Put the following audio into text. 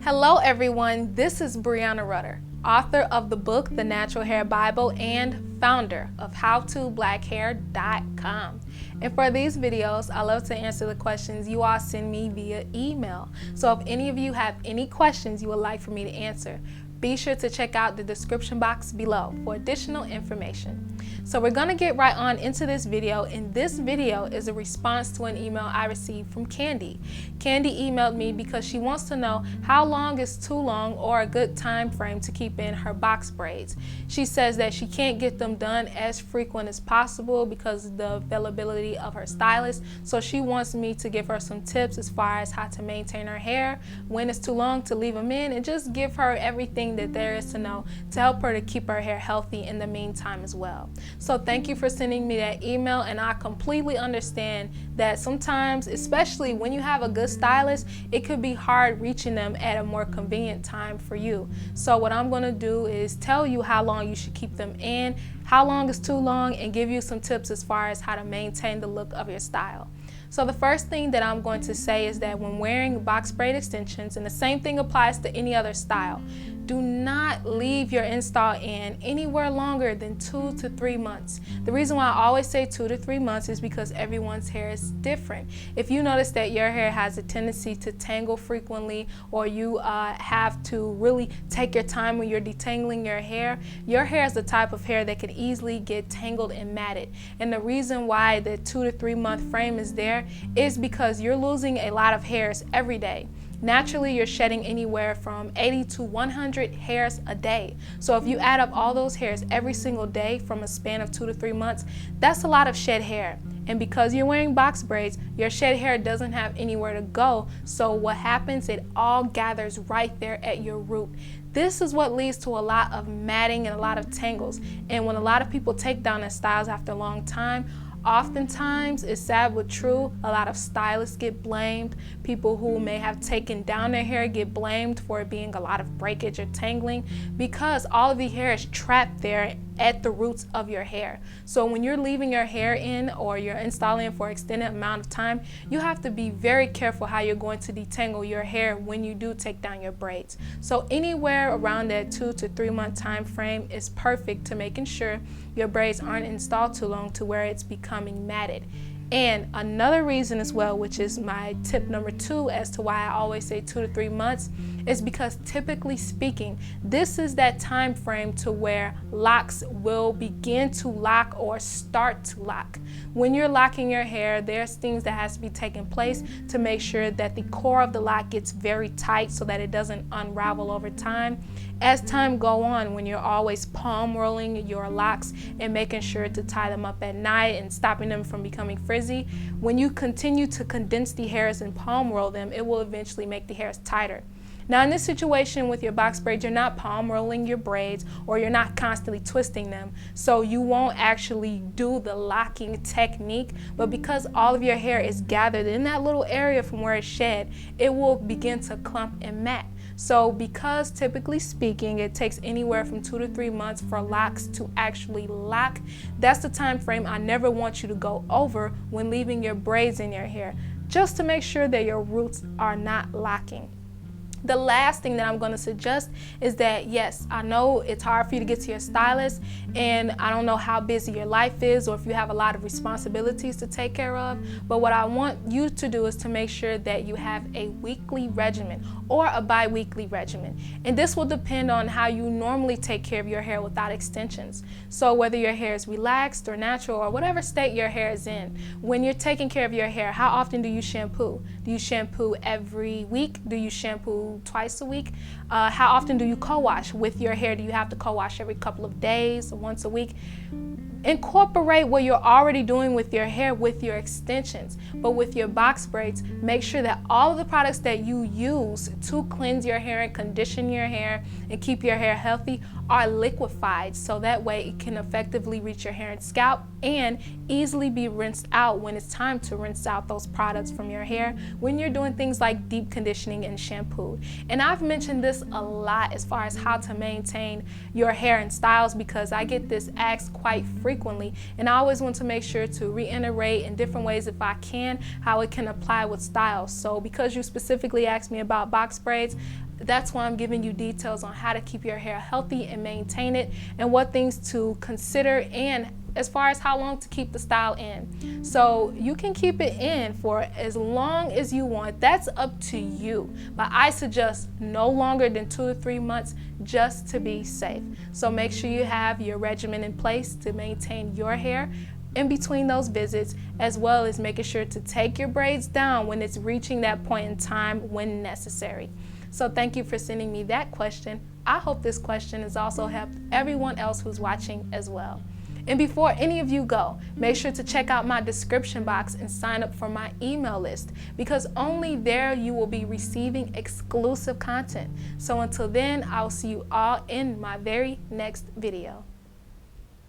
Hello everyone, this is Breanna Rutter, author of the book The Natural Hair Bible and founder of howtoblackhair.breannarutter. And for these videos, I love to answer the questions you all send me via email. So if any of you have any questions you would like for me to answer, be sure to check out the description box below for additional information. So we're gonna get right on into this video, and this video is a response to an email I received from Candi. Candi emailed me because she wants to know how long is too long or a good time frame to keep in her box braids. She says that she can't get them done as frequent as possible because of the availability of her stylist. So she wants me to give her some tips as far as how to maintain her hair, when it's too long to leave them in, and just give her everything that there is to know to help her to keep her hair healthy in the meantime as well. So thank you for sending me that email, and I completely understand that sometimes, especially when you have a good stylist, it could be hard reaching them at a more convenient time for you. So what I'm going to do is tell you how long you should keep them in, how long is too long, and give you some tips as far as how to maintain the look of your style. So the first thing that I'm going to say is that when wearing box braid extensions, and the same thing applies to any other style, do not leave your install in anywhere longer than 2 to 3 months. The reason why I always say 2 to 3 months is because everyone's hair is different. If you notice that your hair has a tendency to tangle frequently, or you have to really take your time when you're detangling your hair is the type of hair that can easily get tangled and matted. And the reason why the 2 to 3 month frame is there is because you're losing a lot of hairs every day. Naturally, you're shedding anywhere from 80 to 100 hairs a day. So if you add up all those hairs every single day from a span of 2 to 3 months, that's a lot of shed hair. And because you're wearing box braids, your shed hair doesn't have anywhere to go. So what happens, it all gathers right there at your root. This is what leads to a lot of matting and a lot of tangles. And when a lot of people take down their styles after a long time, oftentimes, it's sad but true, a lot of stylists get blamed. People who may have taken down their hair get blamed for it being a lot of breakage or tangling, because all of the hair is trapped there at the roots of your hair. So when you're leaving your hair in, or you're installing for an extended amount of time, you have to be very careful how you're going to detangle your hair when you do take down your braids. So anywhere around that 2 to 3 month time frame is perfect to making sure your braids aren't installed too long to where it's becoming matted. And another reason as well, which is my tip number 2 as to why I always say 2 to 3 months, is because typically speaking, this is that time frame to where locks will begin to lock or start to lock. When you're locking your hair, there's things that has to be taking place to make sure that the core of the lock gets very tight so that it doesn't unravel over time. As time go on, when you're always palm rolling your locks and making sure to tie them up at night and stopping them from becoming frizzy, when you continue to condense the hairs and palm roll them, it will eventually make the hairs tighter. Now in this situation with your box braids, you're not palm rolling your braids, or you're not constantly twisting them, so you won't actually do the locking technique. But because all of your hair is gathered in that little area from where it's shed, it will begin to clump and mat. So because typically speaking, it takes anywhere from 2 to 3 months for locks to actually lock, that's the time frame I never want you to go over when leaving your braids in your hair, just to make sure that your roots are not locking. The last thing that I'm going to suggest is that, yes, I know it's hard for you to get to your stylist, and I don't know how busy your life is or if you have a lot of responsibilities to take care of, but what I want you to do is to make sure that you have a weekly regimen or a bi-weekly regimen. And this will depend on how you normally take care of your hair without extensions. So whether your hair is relaxed or natural or whatever state your hair is in, when you're taking care of your hair, how often do you shampoo? Do you shampoo every week? Do you shampoo twice a week? How often do you co-wash with your hair? Do you have to co-wash every couple of days or once a week? Incorporate what you're already doing with your hair with your extensions. But with your box braids, make sure that all of the products that you use to cleanse your hair and condition your hair and keep your hair healthy are liquefied, so that way it can effectively reach your hair and scalp, and easily be rinsed out when it's time to rinse out those products from your hair when you're doing things like deep conditioning and shampoo. And I've mentioned this a lot as far as how to maintain your hair and styles, because I get this asked quite frequently, and I always want to make sure to reiterate in different ways if I can how it can apply with styles. So because you specifically asked me about box braids, that's why I'm giving you details on how to keep your hair healthy and maintain it, and what things to consider, and as far as how long to keep the style in. So you can keep it in for as long as you want. That's up to you. But I suggest no longer than 2 to 3 months, just to be safe. So make sure you have your regimen in place to maintain your hair in between those visits, as well as making sure to take your braids down when it's reaching that point in time when necessary. So thank you for sending me that question. I hope this question has also helped everyone else who's watching as well. And before any of you go, make sure to check out my description box and sign up for my email list, because only there you will be receiving exclusive content. So until then, I'll see you all in my very next video.